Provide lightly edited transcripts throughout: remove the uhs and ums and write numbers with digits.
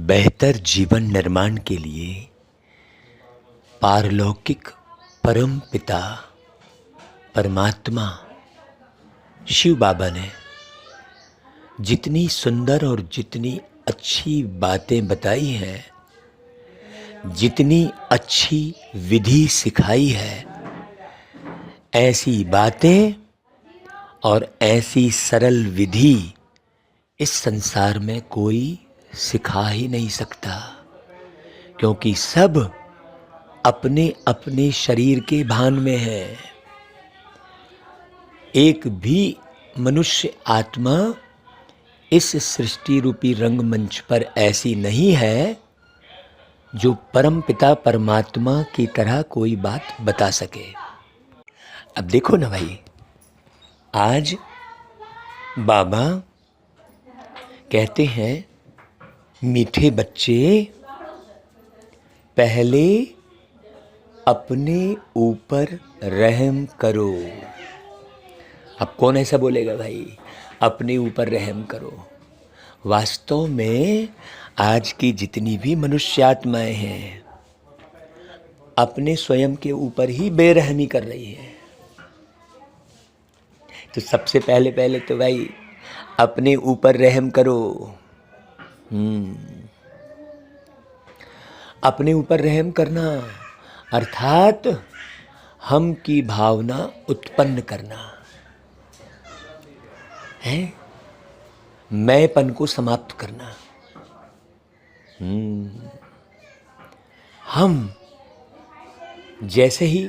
बेहतर जीवन निर्माण के लिए पारलौकिक परम पिता परमात्मा शिव बाबा ने जितनी सुंदर और जितनी अच्छी बातें बताई हैं, जितनी अच्छी विधि सिखाई है, ऐसी बातें और ऐसी सरल विधि इस संसार में कोई सिखा ही नहीं सकता, क्योंकि सब अपने अपने शरीर के भान में है। एक भी मनुष्य आत्मा इस सृष्टि रूपी रंगमंच पर ऐसी नहीं है जो परम पिता परमात्मा की तरह कोई बात बता सके। अब देखो ना भाई, आज बाबा कहते हैं, मीठे बच्चे पहले अपने ऊपर रहम करो। अब कौन ऐसा बोलेगा भाई, अपने ऊपर रहम करो। वास्तव में आज की जितनी भी मनुष्य आत्माएं हैं, अपने स्वयं के ऊपर ही बेरहमी कर रही है। तो सबसे पहले तो भाई अपने ऊपर रहम करो। अपने ऊपर रहम करना अर्थात हम की भावना उत्पन्न करना है, मैंपन को समाप्त करना। हम जैसे ही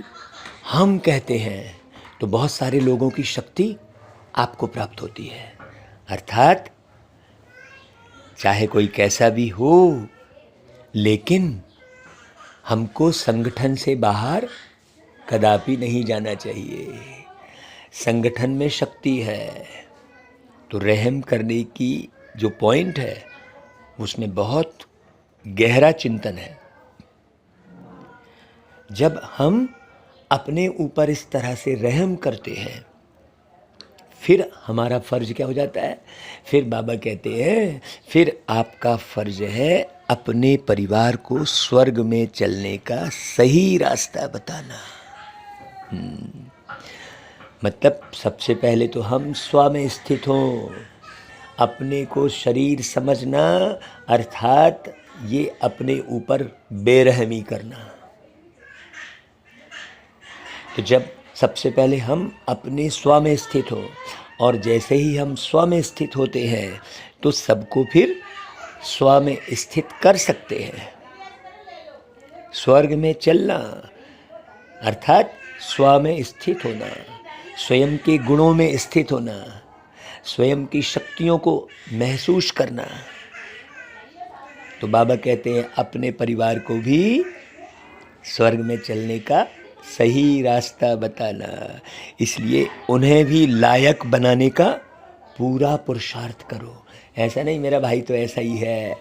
हम कहते हैं तो बहुत सारे लोगों की शक्ति आपको प्राप्त होती है। अर्थात चाहे कोई कैसा भी हो, लेकिन हमको संगठन से बाहर कदापि नहीं जाना चाहिए। संगठन में शक्ति है, तो रहम करने की जो पॉइंट है उसमें बहुत गहरा चिंतन है। जब हम अपने ऊपर इस तरह से रहम करते हैं, फिर हमारा फर्ज क्या हो जाता है? फिर बाबा कहते हैं, फिर आपका फर्ज है अपने परिवार को स्वर्ग में चलने का सही रास्ता बताना। मतलब सबसे पहले तो हम स्व में स्थित हों, अपने को शरीर समझना अर्थात ये अपने ऊपर बेरहमी करना। तो जब सबसे पहले हम अपने स्व में स्थित हो, और जैसे ही हम स्व में स्थित होते हैं तो सबको फिर स्व में स्थित कर सकते हैं। स्वर्ग में चलना अर्थात स्व में स्थित होना, स्वयं के गुणों में स्थित होना, स्वयं की शक्तियों को महसूस करना। तो बाबा कहते हैं अपने परिवार को भी स्वर्ग में चलने का सही रास्ता बताना। इसलिए उन्हें भी लायक बनाने का पूरा पुरुषार्थ करो। ऐसा नहीं मेरा भाई तो ऐसा ही है,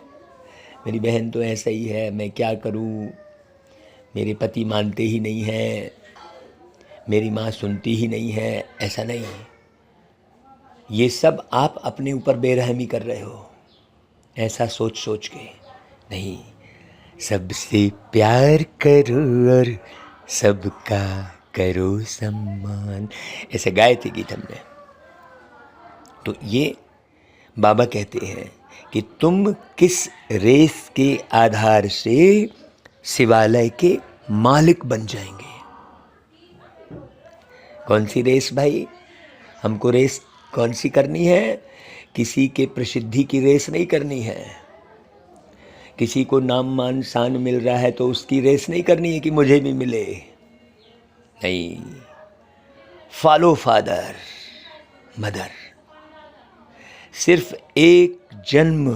मेरी बहन तो ऐसा ही है, मैं क्या करूं, मेरे पति मानते ही नहीं हैं, मेरी माँ सुनती ही नहीं है। ऐसा नहीं, ये सब आप अपने ऊपर बेरहमी कर रहे हो, ऐसा सोच सोच के नहीं। सबसे प्यार करो और सबका करो सम्मान, ऐसे गाए थे गीत हमने। तो ये बाबा कहते हैं कि तुम किस रेस के आधार से शिवालय के मालिक बन जाएंगे। कौन सी रेस भाई? हमको रेस कौन सी करनी है? किसी के प्रसिद्धि की रेस नहीं करनी है, किसी को नाम मान शान मिल रहा है तो उसकी रेस नहीं करनी है कि मुझे भी मिले। नहीं, फॉलो फादर मदर। सिर्फ एक जन्म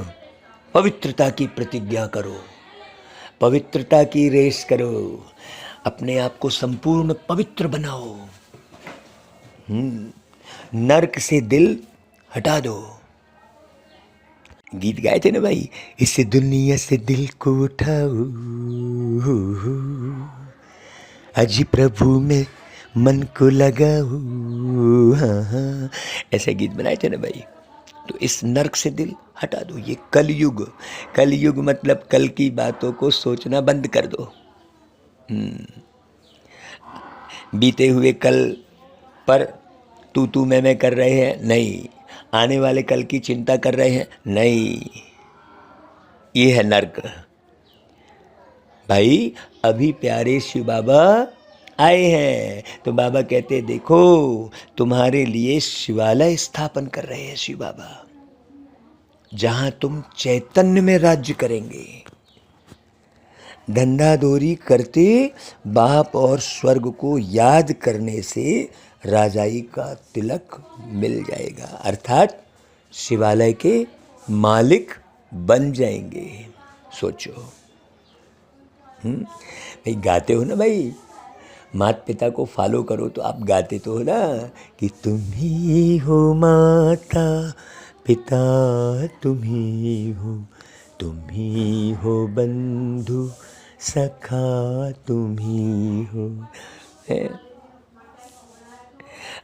पवित्रता की प्रतिज्ञा करो, पवित्रता की रेस करो, अपने आप को संपूर्ण पवित्र बनाओ। नर्क से दिल हटा दो। गीत गाए थे ना भाई, इस दुनिया से दिल को उठाओ, अजी प्रभु में मन को लगाओ। हाँ, ऐसे गीत बनाए थे ना भाई। तो इस नर्क से दिल हटा दो। ये कलयुग, कलयुग मतलब कल की बातों को सोचना बंद कर दो। बीते हुए कल पर तू मैं कर रहे हैं, नहीं। आने वाले कल की चिंता कर रहे हैं, नहीं। ये है नर्क। भाई अभी प्यारे शिव बाबा आए हैं, तो बाबा कहते देखो तुम्हारे लिए शिवालय स्थापन कर रहे हैं शिव बाबा, जहां तुम चैतन्य में राज्य करेंगे। धंधादौरी करते बाप और स्वर्ग को याद करने से राजाई का तिलक मिल जाएगा, अर्थात शिवालय के मालिक बन जाएंगे। सोचो। भाई गाते हो ना भाई, माता पिता को फॉलो करो तो आप गाते तो हो ना कि तुम ही हो माता पिता, तुम ही हो बंधु सखा, तुम ही हो।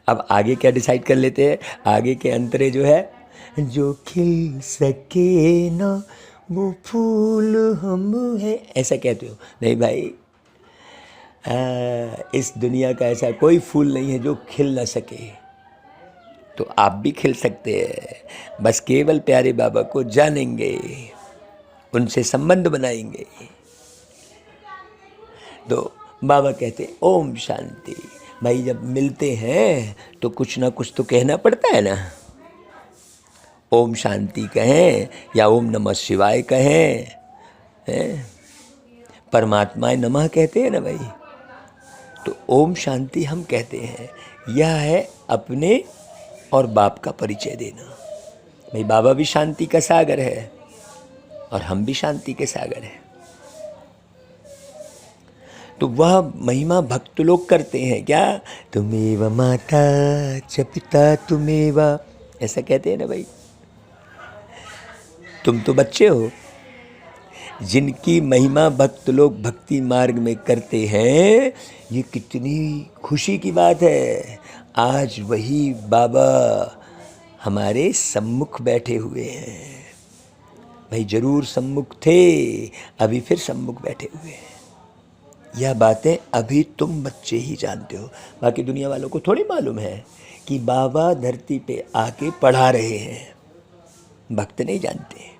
अब आगे क्या डिसाइड कर लेते हैं। आगे के अंतरे जो है, जो खिल सके ना वो फूल हम हैं, ऐसा कहते हो। नहीं भाई, इस दुनिया का ऐसा कोई फूल नहीं है जो खिल ना सके। तो आप भी खिल सकते हैं, बस केवल प्यारे बाबा को जानेंगे, उनसे संबंध बनाएंगे। तो बाबा कहते ओम शांति। भाई जब मिलते हैं तो कुछ ना कुछ तो कहना पड़ता है ना। ओम शांति कहें या ओम नमः शिवाय कहें, परमात्माय नमः कहते हैं ना भाई। तो ओम शांति हम कहते हैं, यह है अपने और बाप का परिचय देना। भाई बाबा भी शांति का सागर है और हम भी शांति के सागर हैं। तो वह महिमा भक्त लोग करते हैं क्या, तुमेव माता च पिता तुमेव, ऐसा कहते हैं ना भाई। तुम तो बच्चे हो। जिनकी महिमा भक्त लोग भक्ति मार्ग में करते हैं, ये कितनी खुशी की बात है। आज वही बाबा हमारे सम्मुख बैठे हुए हैं। भाई जरूर सम्मुख थे, अभी फिर सम्मुख बैठे हुए हैं। यह बातें अभी तुम बच्चे ही जानते हो, बाकी दुनिया वालों को थोड़ी मालूम है कि बाबा धरती पे आके पढ़ा रहे हैं। भक्त नहीं जानते,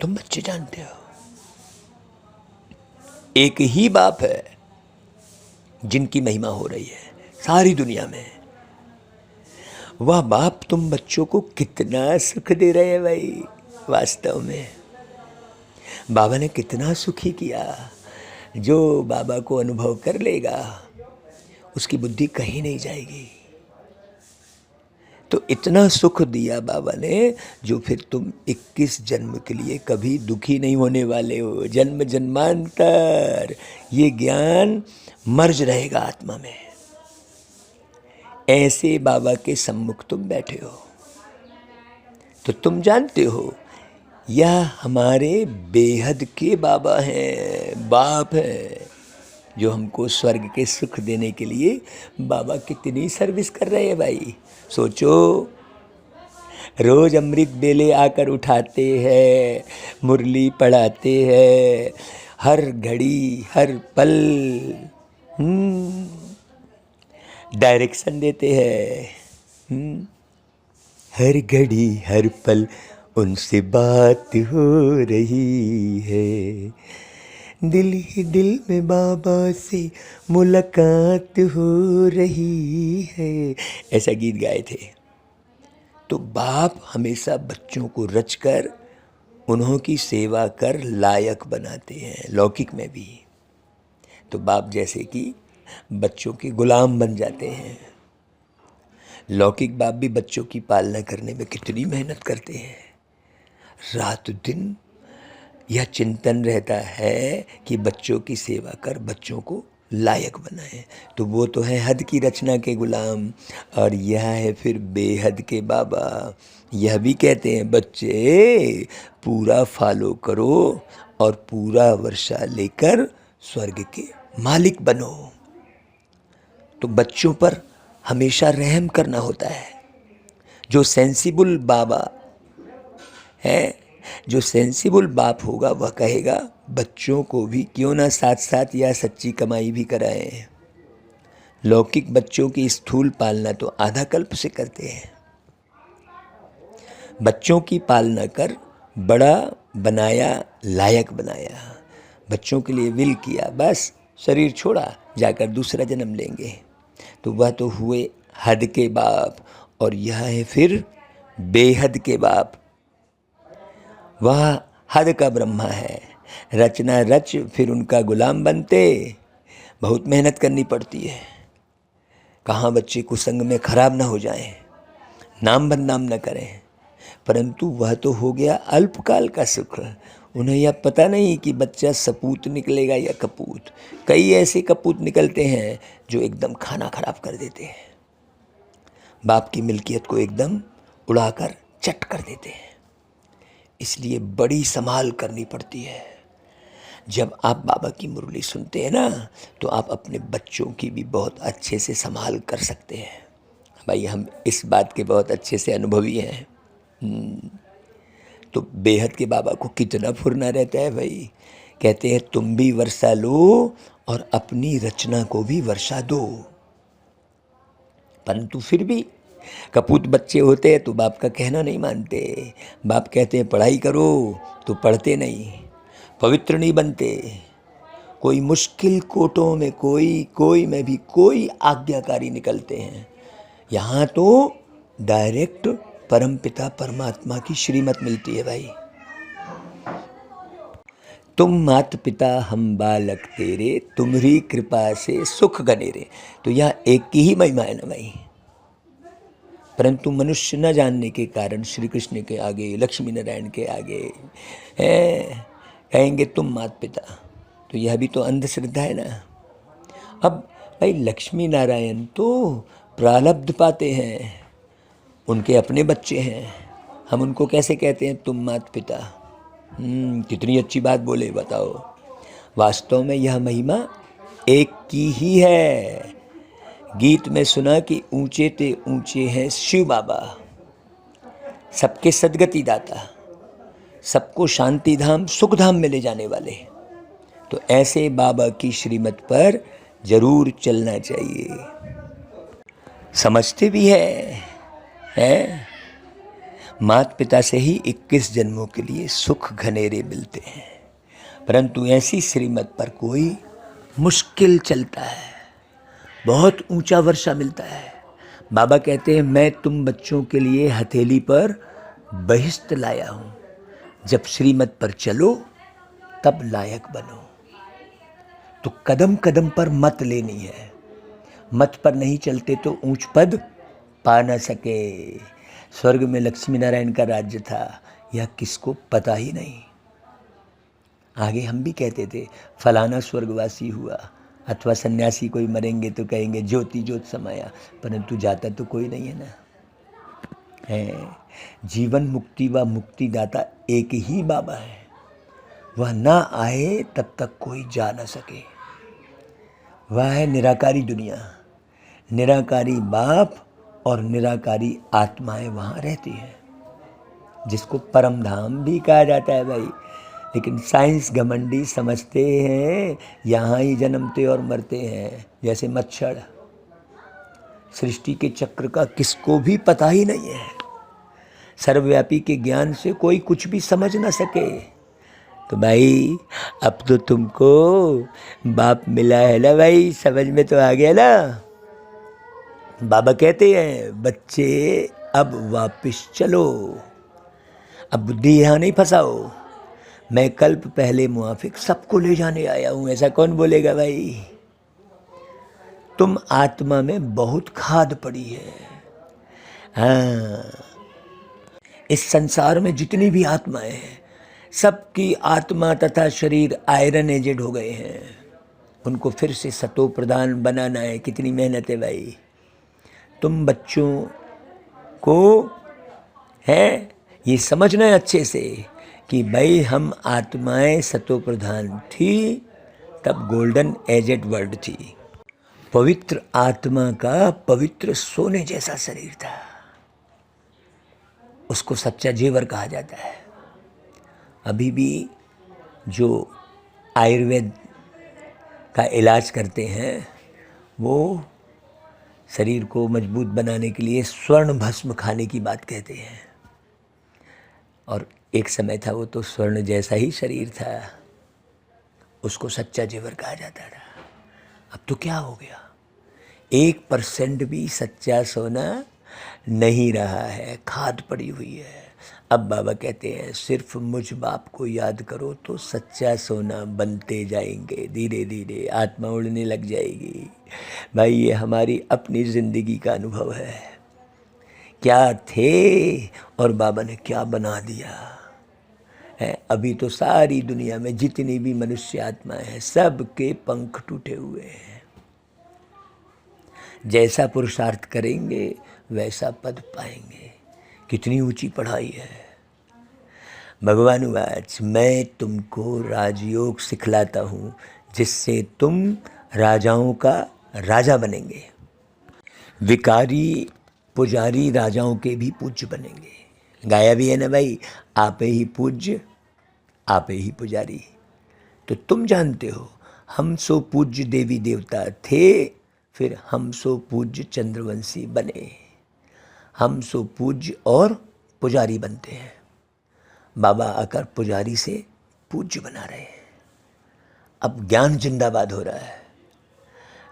तुम बच्चे जानते हो। एक ही बाप है जिनकी महिमा हो रही है सारी दुनिया में। वह बाप तुम बच्चों को कितना सुख दे रहे हैं भाई। वास्तव में बाबा ने कितना सुखी किया। जो बाबा को अनुभव कर लेगा उसकी बुद्धि कहीं नहीं जाएगी। तो इतना सुख दिया बाबा ने, जो फिर तुम 21 जन्म के लिए कभी दुखी नहीं होने वाले हो। जन्म जन्मांतर ये ज्ञान मर्ज रहेगा आत्मा में। ऐसे बाबा के सम्मुख तुम बैठे हो, तो तुम जानते हो यह हमारे बेहद के बाबा हैं, बाप हैं, जो हमको स्वर्ग के सुख देने के लिए बाबा कितनी सर्विस कर रहे हैं भाई। सोचो, रोज अमृत बेले आकर उठाते हैं, मुरली पढ़ाते हैं, हर घड़ी हर पल डायरेक्शन देते हैं। हर घड़ी हर पल उनसे बात हो रही है, दिल ही दिल में बाबा से मुलाकात हो रही है, ऐसा गीत गाए थे। तो बाप हमेशा बच्चों को रचकर उन्हों की सेवा कर लायक बनाते हैं, लौकिक में भी। तो बाप जैसे कि बच्चों के गुलाम बन जाते हैं। लौकिक बाप भी बच्चों की पालना करने में कितनी मेहनत करते हैं। रात दिन यह चिंतन रहता है कि बच्चों की सेवा कर बच्चों को लायक बनाए। तो वो तो है हद की रचना के गुलाम, और यह है फिर बेहद के बाबा। यह भी कहते हैं बच्चे पूरा फॉलो करो और पूरा वर्षा लेकर स्वर्ग के मालिक बनो। तो बच्चों पर हमेशा रहम करना होता है। जो सेंसिबल बाबा है, जो सेंसिबल बाप होगा वह कहेगा बच्चों को भी क्यों ना साथ साथ या सच्ची कमाई भी कराएं। लौकिक बच्चों की स्थूल पालना तो आधा कल्प से करते हैं। बच्चों की पालना कर बड़ा बनाया, लायक बनाया, बच्चों के लिए विल किया, बस शरीर छोड़ा, जाकर दूसरा जन्म लेंगे। तो वह तो हुए हद के बाप, और यह है फिर बेहद के बाप। वह हद का ब्रह्मा है, रचना रच फिर उनका गुलाम बनते। बहुत मेहनत करनी पड़ती है। कहाँ बच्चे कुसंग में खराब ना हो जाएं, नाम बदनाम न करें। परंतु वह तो हो गया अल्पकाल का सुख। उन्हें यह पता नहीं कि बच्चा सपूत निकलेगा या कपूत। कई ऐसे कपूत निकलते हैं जो एकदम खाना खराब कर देते हैं, बाप की मिल्कियत को एकदम उड़ाकर चट कर देते हैं। इसलिए बड़ी संभाल करनी पड़ती है। जब आप बाबा की मुरली सुनते हैं ना, तो आप अपने बच्चों की भी बहुत अच्छे से संभाल कर सकते हैं। भाई हम इस बात के बहुत अच्छे से अनुभवी हैं। तो बेहद के बाबा को कितना फुरना रहता है भाई। कहते हैं तुम भी वर्षा लो और अपनी रचना को भी वर्षा दो। परंतु फिर भी कपूत बच्चे होते हैं तो बाप का कहना नहीं मानते। बाप कहते हैं पढ़ाई करो तो पढ़ते नहीं, पवित्र नहीं बनते। कोई मुश्किल कोटों में कोई में भी कोई आज्ञाकारी निकलते हैं। यहाँ तो डायरेक्ट परमपिता परमात्मा की श्रीमत मिलती है भाई। तुम मात पिता हम बालक तेरे, तुम्हारी कृपा से सुख घनेरे। तो यह एक की ही महिमा है ना भाई। परंतु मनुष्य न जानने के कारण श्री कृष्ण के आगे, लक्ष्मी नारायण के आगे कहेंगे तुम मात पिता। तो यह भी तो अंधश्रद्धा है ना। अब भाई लक्ष्मी नारायण तो प्रारब्ध पाते हैं, उनके अपने बच्चे हैं। हम उनको कैसे कहते हैं तुम मात पिता। कितनी अच्छी बात बोले बताओ। वास्तव में यह महिमा एक की ही है। गीत में सुना कि ऊंचे ते ऊंचे हैं शिव बाबा, सबके सदगति दाता, सबको शांति धाम सुख धाम में ले जाने वाले। तो ऐसे बाबा की श्रीमत पर जरूर चलना चाहिए। समझते भी है? माता पिता से ही 21 जन्मों के लिए सुख घनेरे मिलते हैं। परंतु ऐसी श्रीमत पर कोई मुश्किल चलता है, बहुत ऊंचा वर्षा मिलता है। बाबा कहते हैं मैं तुम बच्चों के लिए हथेली पर बहिष्ट लाया हूँ, जब श्रीमत पर चलो तब लायक बनो। तो कदम कदम पर मत लेनी है। मत पर नहीं चलते तो ऊंच पद पा न सके। स्वर्ग में लक्ष्मी नारायण का राज्य था, यह किसको पता ही नहीं। आगे हम भी कहते थे फलाना स्वर्गवासी हुआ, अथवा सन्यासी कोई मरेंगे तो कहेंगे ज्योति ज्योत समाया, परंतु जाता तो कोई नहीं है ना। है जीवन मुक्ति व मुक्तिदाता एक ही बाबा है। वह ना आए तब तक कोई जा न सके। वह है निराकारी दुनिया, निराकारी बाप और निराकारी आत्माएं वहाँ रहती हैं, जिसको परम धाम भी कहा जाता है भाई। लेकिन साइंस घमंडी समझते हैं यहाँ ही जन्मते और मरते हैं, जैसे मच्छर। सृष्टि के चक्र का किसको भी पता ही नहीं है। सर्वव्यापी के ज्ञान से कोई कुछ भी समझ ना सके। तो भाई अब तो तुमको बाप मिला है ना भाई, समझ में तो आ गया ना। बाबा कहते हैं बच्चे अब वापस चलो, अब बुद्धि यहाँ नहीं फंसाओ। मैं कल्प पहले मुआफिक सबको ले जाने आया हूँ, ऐसा कौन बोलेगा भाई। तुम आत्मा में बहुत खाद पड़ी है। हाँ, इस संसार में जितनी भी आत्माएं हैं, सबकी आत्मा तथा शरीर आयरन एजेड हो गए हैं। उनको फिर से सतो प्रधान बनाना है। कितनी मेहनत है भाई। तुम बच्चों को है ये समझना है अच्छे से कि भाई हम आत्माएं सतो प्रधान थी, तब गोल्डन एजेड वर्ल्ड थी। पवित्र आत्मा का पवित्र सोने जैसा शरीर था। उसको सच्चा जेवर कहा जाता है। अभी भी जो आयुर्वेद का इलाज करते हैं वो शरीर को मजबूत बनाने के लिए स्वर्ण भस्म खाने की बात कहते हैं। और एक समय था वो तो स्वर्ण जैसा ही शरीर था, उसको सच्चा जेवर कहा जाता था। अब तो क्या हो गया, 1% भी सच्चा सोना नहीं रहा है, खाद पड़ी हुई है। अब बाबा कहते हैं सिर्फ मुझ बाप को याद करो तो सच्चा सोना बनते जाएंगे, धीरे धीरे आत्मा उड़ने लग जाएगी। भाई ये हमारी अपनी ज़िंदगी का अनुभव है। क्या थे और बाबा ने क्या बना दिया है। अभी तो सारी दुनिया में जितनी भी मनुष्य आत्माएं हैं सबके पंख टूटे हुए हैं। जैसा पुरुषार्थ करेंगे वैसा पद पाएंगे। कितनी ऊंची पढ़ाई है। भगवान वाच, मैं तुमको राजयोग सिखलाता हूँ जिससे तुम राजाओं का राजा बनेंगे। विकारी पुजारी राजाओं के भी पूज्य बनेंगे। गाया भी है ना भाई, आपे ही पूज्य आपे ही पुजारी। तो तुम जानते हो हम सो पूज्य देवी देवता थे, फिर हम सो पूज्य चंद्रवंशी बने। हम सो पूज्य और पुजारी बनते हैं। बाबा आकर पुजारी से पूज्य बना रहे हैं। अब ज्ञान जिंदाबाद हो रहा है।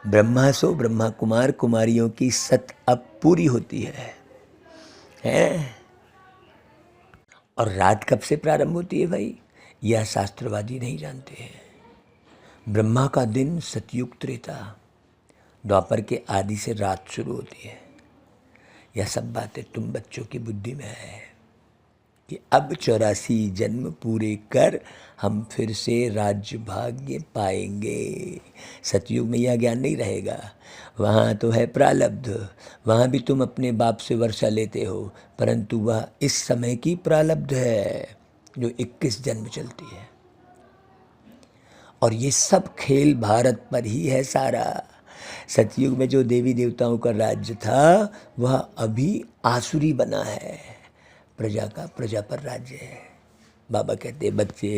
ब्रह्मा सो ब्रह्मा कुमार कुमारियों की सत अब पूरी होती है? और रात कब से प्रारंभ होती है भाई, यह शास्त्रवादी नहीं जानते हैं। ब्रह्मा का दिन सतयुग त्रेता द्वापर के आदि से रात शुरू होती है। यह सब बातें तुम बच्चों की बुद्धि में है कि अब 84 जन्म पूरे कर हम फिर से राज्य भाग्य पाएंगे। सतयुग में यह ज्ञान नहीं रहेगा। वहाँ तो है प्रारब्ध, वहाँ भी तुम अपने बाप से वर्षा लेते हो, परंतु वह इस समय की प्रारब्ध है जो 21 जन्म चलती है। और ये सब खेल भारत पर ही है सारा। सतयुग में जो देवी देवताओं का राज्य था वह अभी आसुरी बना है। प्रजा का प्रजा पर राज्य है। बाबा कहते बच्चे,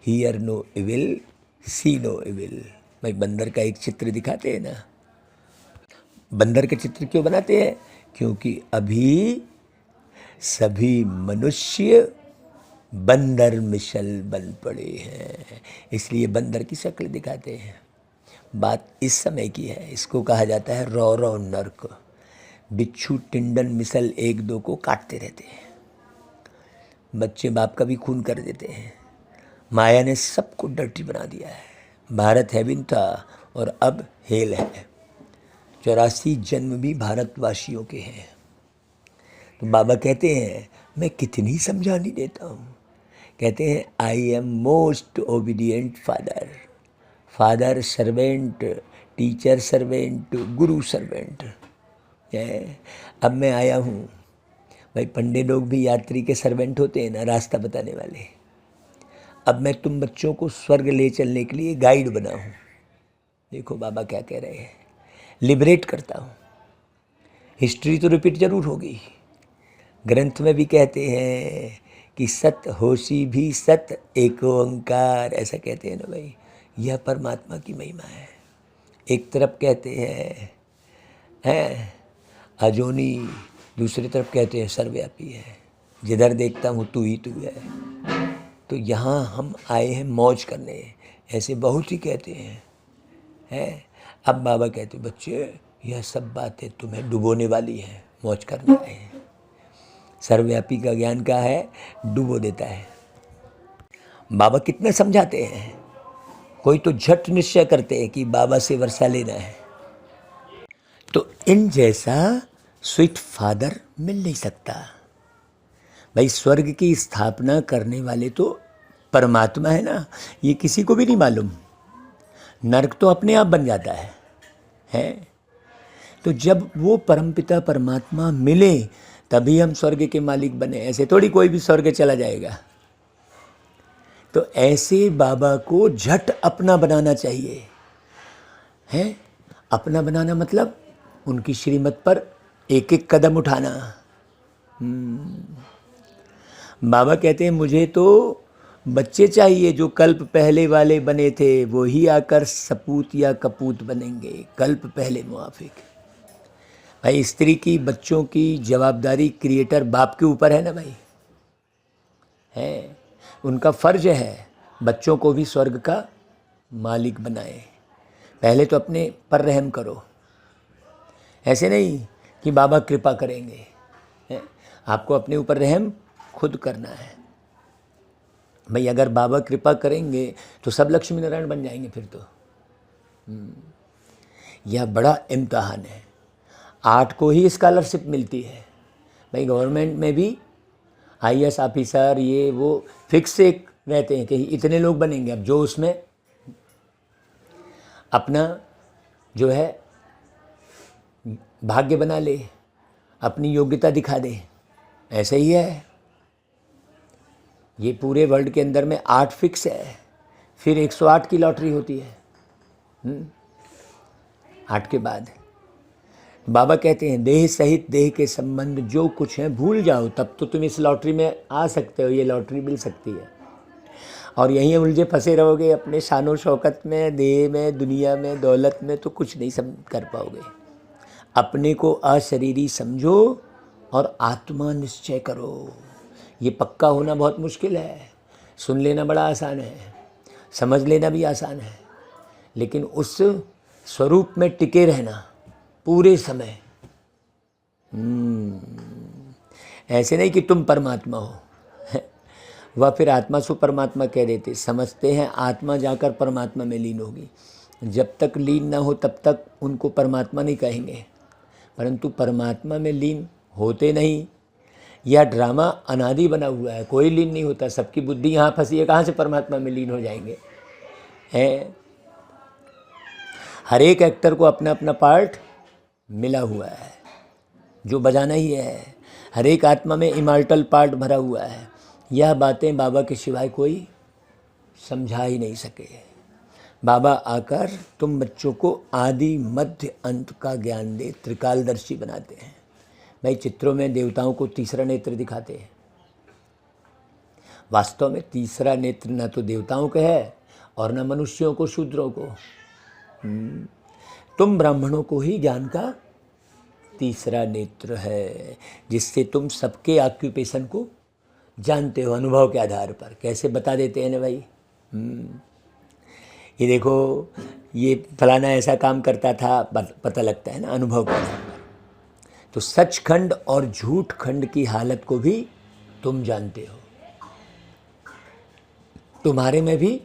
hear no evil see no evil. भाई बंदर का एक चित्र दिखाते हैं ना। बंदर के चित्र क्यों बनाते हैं? क्योंकि अभी सभी मनुष्य बंदर मिशल बन पड़े हैं, इसलिए बंदर की शक्ल दिखाते हैं। बात इस समय की है। इसको कहा जाता है रौ रौ नर्क। बिच्छू टिंडन मिसल एक दो को काटते रहते हैं। बच्चे बाप का भी खून कर देते हैं। माया ने सबको डर्टी बना दिया है। भारत हेवन था और अब हेल है। 84 जन्म भी भारतवासियों के हैं। तो बाबा कहते हैं मैं कितनी समझानी देता हूँ। कहते हैं I am most obedient father. Father servant, teacher servant, Guru servant. अब मैं आया हूँ। भाई पंडित लोग भी यात्री के सर्वेंट होते हैं ना, रास्ता बताने वाले। अब मैं तुम बच्चों को स्वर्ग ले चलने के लिए गाइड बना हूँ। देखो बाबा क्या कह रहे हैं, लिबरेट करता हूँ। हिस्ट्री तो रिपीट जरूर होगी। ग्रंथ में भी कहते हैं कि सत होशी भी सत एक ओंकार, ऐसा कहते हैं ना भाई। यह परमात्मा की महिमा है। एक तरफ कहते हैं अजोनी, दूसरी तरफ कहते हैं सर्वव्यापी है। जिधर देखता हूँ तू ही तू है। तो यहाँ हम आए हैं मौज करने, ऐसे बहुत ही कहते हैं। अब बाबा कहते बच्चे यह सब बातें तुम्हें डुबोने वाली हैं, मौज करने आए हैं। सर्वव्यापी का ज्ञान क्या है? डुबो देता है। बाबा कितने समझाते हैं। कोई तो झट निश्चय करते हैं कि बाबा से वर्षा लेना है। तो इन जैसा स्वीट फादर मिल नहीं सकता। भाई स्वर्ग की स्थापना करने वाले तो परमात्मा है ना, ये किसी को भी नहीं मालूम। नरक तो अपने आप बन जाता है। तो जब वो परमपिता परमात्मा मिले तभी हम स्वर्ग के मालिक बने। ऐसे थोड़ी कोई भी स्वर्ग चला जाएगा। तो ऐसे बाबा को झट अपना बनाना चाहिए। अपना बनाना मतलब उनकी श्रीमत पर एक एक कदम उठाना। बाबा कहते हैं मुझे तो बच्चे चाहिए जो कल्प पहले वाले बने थे, वो ही आकर सपूत या कपूत बनेंगे, कल्प पहले मुआफिक। भाई स्त्री की बच्चों की जवाबदारी क्रिएटर बाप के ऊपर है ना भाई, है, उनका फर्ज है बच्चों को भी स्वर्ग का मालिक बनाए। पहले तो अपने पर रहम करो, ऐसे नहीं कि बाबा कृपा करेंगे, है? आपको अपने ऊपर रहम खुद करना है भाई। अगर बाबा कृपा करेंगे तो सब लक्ष्मी नारायण बन जाएंगे फिर तो। यह बड़ा इम्तहान है। 8 को ही स्कॉलरशिप मिलती है भाई। गवर्नमेंट में भी IAS ऑफिसर ये वो फिक्स एक रहते हैं कि इतने लोग बनेंगे। अब जो उसमें अपना जो है भाग्य बना ले, अपनी योग्यता दिखा दे, ऐसे ही है। ये पूरे वर्ल्ड के अंदर में 8 फिक्स है, फिर 108 की लॉटरी होती है 8 के बाद। बाबा कहते हैं देह सहित देह के संबंध जो कुछ है भूल जाओ, तब तो तुम इस लॉटरी में आ सकते हो, ये लॉटरी मिल सकती है। और यहीं उलझे फंसे रहोगे अपने शानो शौकत में, देह में, दुनिया में, दौलत में, तो कुछ नहीं कर पाओगे। अपने को अशरीरी समझो और आत्मा निश्चय करो। ये पक्का होना बहुत मुश्किल है। सुन लेना बड़ा आसान है, समझ लेना भी आसान है, लेकिन उस स्वरूप में टिके रहना पूरे समय। ऐसे नहीं कि तुम परमात्मा हो वह फिर आत्मा सु परमात्मा कह देते। समझते हैं आत्मा जाकर परमात्मा में लीन होगी। जब तक लीन ना हो तब तक उनको परमात्मा नहीं कहेंगे, परंतु परमात्मा में लीन होते नहीं। यह ड्रामा अनादि बना हुआ है, कोई लीन नहीं होता। सबकी बुद्धि यहाँ फंसी है, कहाँ से परमात्मा में लीन हो जाएंगे, हैं? हर एक एक्टर को अपना अपना पार्ट मिला हुआ है जो बजाना ही है। हर एक आत्मा में इमॉर्टल पार्ट भरा हुआ है। यह बातें बाबा के सिवाय कोई समझा ही नहीं सके। बाबा आकर तुम बच्चों को आदि मध्य अंत का ज्ञान दे, त्रिकालदर्शी बनाते हैं। भाई चित्रों में देवताओं को तीसरा नेत्र दिखाते हैं, वास्तव में तीसरा नेत्र न तो देवताओं का है और न मनुष्यों को, शूद्रों को। तुम ब्राह्मणों को ही ज्ञान का तीसरा नेत्र है, जिससे तुम सबके ऑक्यूपेशन को जानते हो अनुभव के आधार पर। कैसे बता देते हैं ना भाई। ये देखो ये फलाना ऐसा काम करता था, पता लगता है ना अनुभव के आधार पर। तो सचखंड और झूठ खंड की हालत को भी तुम जानते हो। तुम्हारे में भी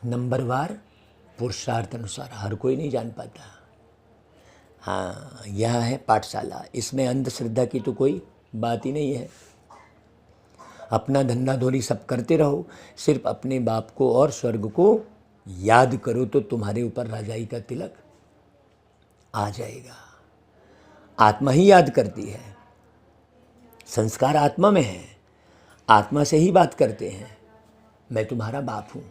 नंबरवार पुरुषार्थ अनुसार हर कोई नहीं जान पाता। हाँ, यह है पाठशाला। इसमें अंधश्रद्धा की तो कोई बात ही नहीं है। अपना धंधा धोरी सब करते रहो, सिर्फ अपने बाप को और स्वर्ग को याद करो तो तुम्हारे ऊपर राजाई का तिलक आ जाएगा। आत्मा ही याद करती है, संस्कार आत्मा में है, आत्मा से ही बात करते हैं, मैं तुम्हारा बाप हूँ।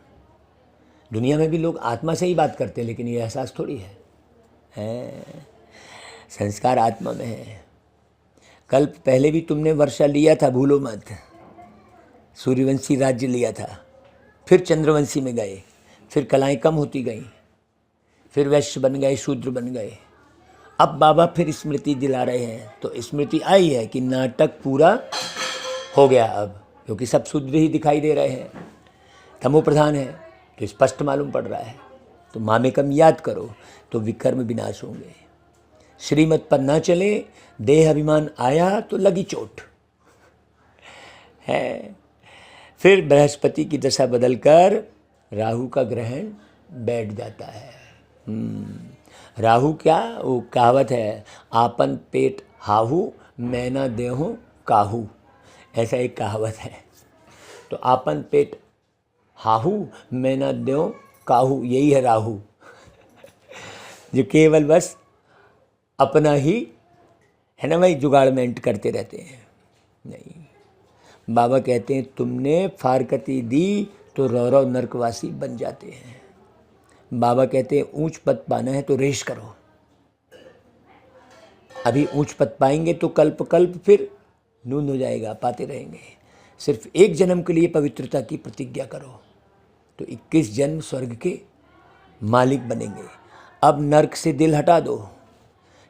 दुनिया में भी लोग आत्मा से ही बात करते हैं, लेकिन ये एहसास थोड़ी है। संस्कार आत्मा में है। कल्प पहले भी तुमने वर्षा लिया था, भूलो मत। सूर्यवंशी राज्य लिया था, फिर चंद्रवंशी में गए, फिर कलाएं कम होती गईं, फिर वैश्य बन गए, शूद्र बन गए। अब बाबा फिर स्मृति दिला रहे हैं। तो स्मृति आई है कि नाटक पूरा हो गया अब, क्योंकि सब शूद्र ही दिखाई दे रहे हैं, तमो प्रधान है, तो स्पष्ट मालूम पड़ रहा है। तो मामेकम याद करो तो विकर्म विनाश होंगे। श्रीमत पर ना चले, देह अभिमान आया तो लगी चोट है। फिर बृहस्पति की दशा बदलकर राहु का ग्रहण बैठ जाता है। राहु क्या, वो कहावत है, आपन पेट हाहू मैना देहूँ काहू, ऐसा एक कहावत है। तो आपन पेट हाहू मैना देहूँ काहू, यही है राहु जो केवल बस अपना ही है ना भाई जुगाड़मेंट करते रहते हैं। नहीं, बाबा कहते हैं तुमने फारकती दी तो रौरव नरकवासी बन जाते हैं। बाबा कहते हैं ऊंच पद पाना है तो रेश करो। अभी ऊंच पद पाएंगे तो कल्प कल्प फिर नून हो जाएगा, पाते रहेंगे। सिर्फ एक जन्म के लिए पवित्रता की प्रतिज्ञा करो तो 21 जन्म स्वर्ग के मालिक बनेंगे। अब नर्क से दिल हटा दो।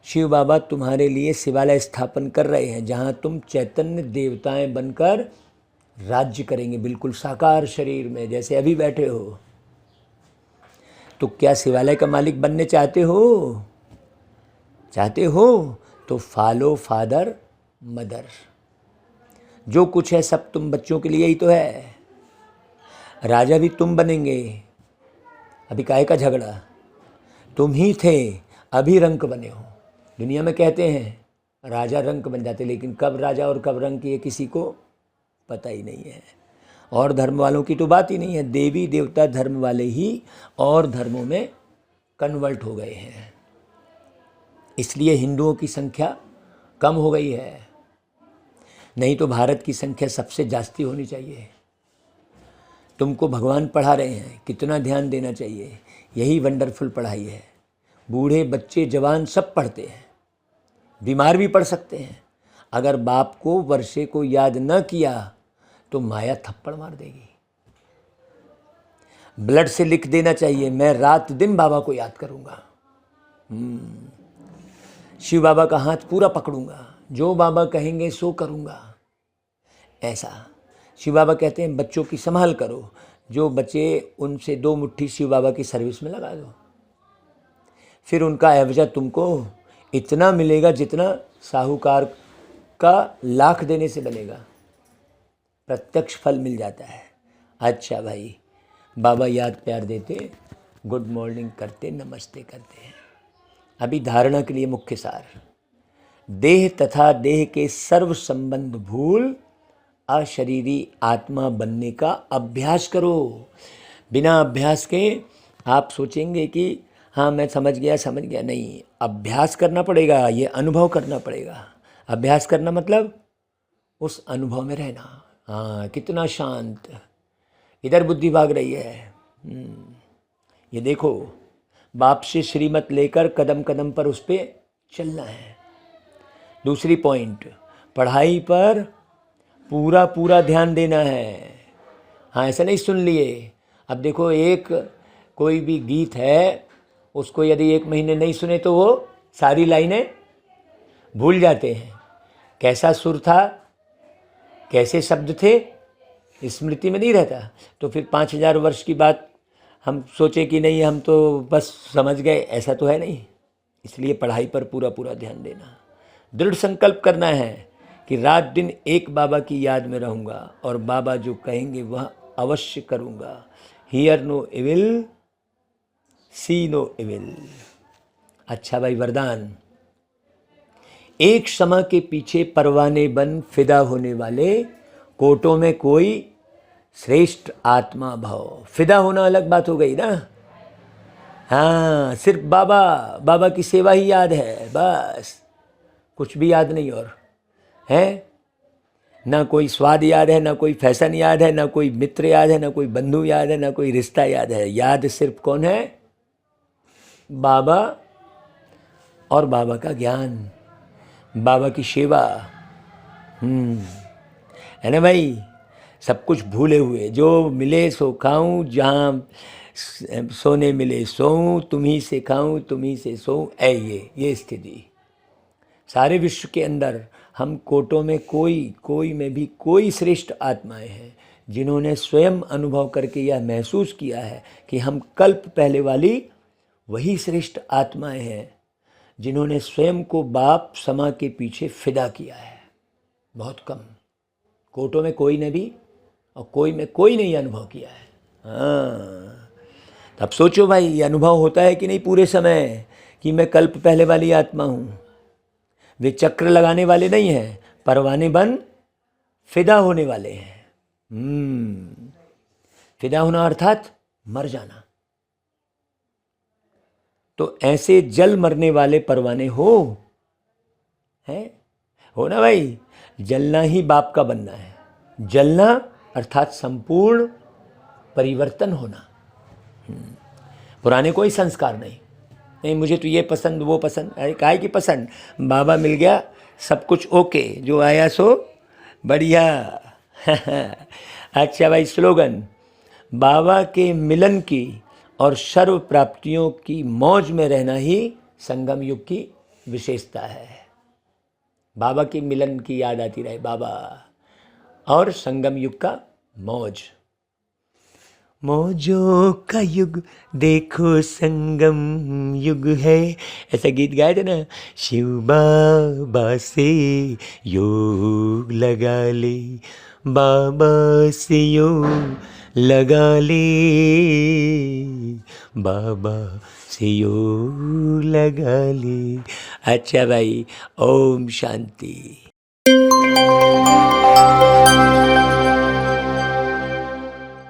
शिव बाबा तुम्हारे लिए शिवालय स्थापन कर रहे हैं जहां तुम चैतन्य देवताएं बनकर राज्य करेंगे, बिल्कुल साकार शरीर में जैसे अभी बैठे हो। तो क्या शिवालय का मालिक बनने चाहते हो? चाहते हो तो फॉलो फादर मदर। जो कुछ है सब तुम बच्चों के लिए ही तो है। राजा भी तुम बनेंगे। अभी काहे का झगड़ा? तुम ही थे, अभी रंक बने हो। दुनिया में कहते हैं राजा रंक बन जाते, लेकिन कब राजा और कब रंक ये किसी को पता ही नहीं है। और धर्म वालों की तो बात ही नहीं है। देवी देवता धर्म वाले ही और धर्मों में कन्वर्ट हो गए हैं, इसलिए हिंदुओं की संख्या कम हो गई है। नहीं तो भारत की संख्या सबसे जास्ती होनी चाहिए। तुमको भगवान पढ़ा रहे हैं, कितना ध्यान देना चाहिए। यही वंडरफुल पढ़ाई है। बूढ़े बच्चे जवान सब पढ़ते हैं, बीमार भी पढ़ सकते हैं। अगर बाप को वर्षे को याद न किया तो माया थप्पड़ मार देगी। ब्लड से लिख देना चाहिए, मैं रात दिन बाबा को याद करूंगा। शिव बाबा का हाथ पूरा पकड़ूंगा, जो बाबा कहेंगे सो करूंगा। ऐसा शिव बाबा कहते हैं बच्चों की संभाल करो। जो बच्चे उनसे 2 मुट्ठी शिव बाबा की सर्विस में लगा दो, फिर उनका एवजा तुमको इतना मिलेगा जितना साहूकार का लाख देने से बनेगा। प्रत्यक्ष फल मिल जाता है। अच्छा भाई, बाबा याद प्यार देते, गुड मॉर्निंग करते, नमस्ते करते हैं। अभी धारणा के लिए मुख्य सार, देह तथा देह के सर्व संबंध भूल अशरीरी आत्मा बनने का अभ्यास करो। बिना अभ्यास के आप सोचेंगे कि हाँ मैं समझ गया, नहीं, अभ्यास करना पड़ेगा, ये अनुभव करना पड़ेगा। अभ्यास करना मतलब उस अनुभव में रहना। हाँ, कितना शांत, इधर बुद्धि भाग रही है। ये देखो, बाप से श्रीमत लेकर कदम कदम पर उस पर चलना है। दूसरी पॉइंट, पढ़ाई पर पूरा पूरा ध्यान देना है। हाँ, ऐसा नहीं सुन लिए। अब देखो, एक कोई भी गीत है, उसको यदि 1 महीने नहीं सुने तो वो सारी लाइनें भूल जाते हैं। कैसा सुर था, कैसे शब्द थे, स्मृति में नहीं रहता। तो फिर 5000 वर्ष की बात हम सोचे कि नहीं, हम तो बस समझ गए, ऐसा तो है नहीं। इसलिए पढ़ाई पर पूरा पूरा ध्यान देना। दृढ़ संकल्प करना है कि रात दिन एक बाबा की याद में रहूँगा और बाबा जो कहेंगे वह अवश्य करूँगा। Hear no evil, see no evil. अच्छा भाई, वरदान, एक समय के पीछे परवाने बन फिदा होने वाले, कोटों में कोई श्रेष्ठ आत्मा भाव। फिदा होना अलग बात हो गई ना। हाँ, सिर्फ बाबा की सेवा ही याद है, बस कुछ भी याद नहीं। और है ना कोई स्वाद याद है, ना कोई फैशन याद है, ना कोई मित्र याद है, ना कोई बंधु याद है, ना कोई रिश्ता याद है। याद सिर्फ कौन है? बाबा और बाबा का ज्ञान, बाबा की सेवा। है ना भाई? सब कुछ भूले हुए, जो मिले सो खाऊं, जहाँ सोने मिले सोऊं, तुम्ही से खाऊं, तुम्ही से सोऊं। ये स्थिति सारे विश्व के अंदर हम कोटों में कोई में भी कोई श्रेष्ठ आत्माएं हैं जिन्होंने स्वयं अनुभव करके यह महसूस किया है कि हम कल्प पहले वाली वही श्रेष्ठ आत्माएं हैं जिन्होंने स्वयं को बाप समा के पीछे फिदा किया है। बहुत कम, कोटों में कोई ने भी और कोई में कोई नहीं अनुभव किया है। हाँ, तब सोचो भाई, ये अनुभव होता है कि नहीं पूरे समय कि मैं कल्प पहले वाली आत्मा हूँ। वे चक्र लगाने वाले नहीं हैं, परवाने बन फिदा होने वाले हैं। फिदा होना अर्थात मर जाना। तो ऐसे जल मरने वाले परवाने हो ना भाई। जलना ही बाप का बनना है। जलना अर्थात संपूर्ण परिवर्तन होना। पुराने कोई संस्कार नहीं, मुझे तो ये पसंद वो पसंद। अरे काहे की पसंद, बाबा मिल गया, सब कुछ ओके, जो आया सो बढ़िया। अच्छा भाई, स्लोगन, बाबा के मिलन की और सर्व प्राप्तियों की मौज में रहना ही संगम युग की विशेषता है। बाबा के मिलन की याद आती रहे, बाबा, और संगम युग का मौज। मौजों का युग देखो संगम युग है, ऐसा गीत गाए थे ना। शिव बाबा से योग लगा ले, बाबा से योग लगा ले, बाबा से योग लगा ले। अच्छा भाई, ओम शांति।